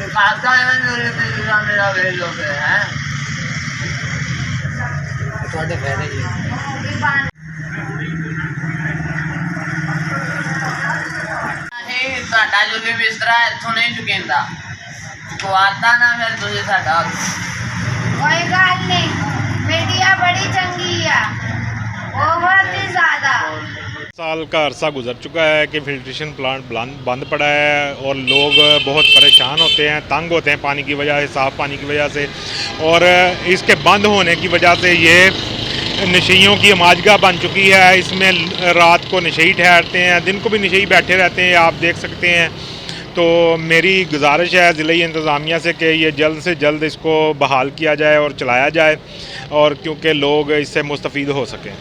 खाता है दूसरा मेरा भेज दो फिर है ਤੁਹਾਡੇ ਫਾਇਦੇ ਕੀ नहीं साडा जो भी बिस्तरा इत्थों नहीं चुकेंदा चुकवाता ना फिर तुझे साडा कोई गल नहीं मीडिया बड़ी चंगी है बहुत ही ज्यादा साल का अरसा गुजर चुका है कि फिल्ट्रेशन प्लांट बंद पड़ा है और लोग बहुत परेशान होते हैं, तंग होते हैं पानी की वजह से, साफ़ पानी की वजह से। और इसके बंद होने की वजह से ये नशेइयों की अमाजगा बन चुकी है। इसमें रात को नशेई ठहरते हैं, दिन को भी नशेई बैठे रहते हैं, आप देख सकते हैं। तो मेरी गुजारिश है ज़िले इंतज़ामिया से कि ये जल्द से जल्द इसको बहाल किया जाए और चलाया जाए, और क्योंकि लोग इससे मुस्तफ़ीद हो सकें।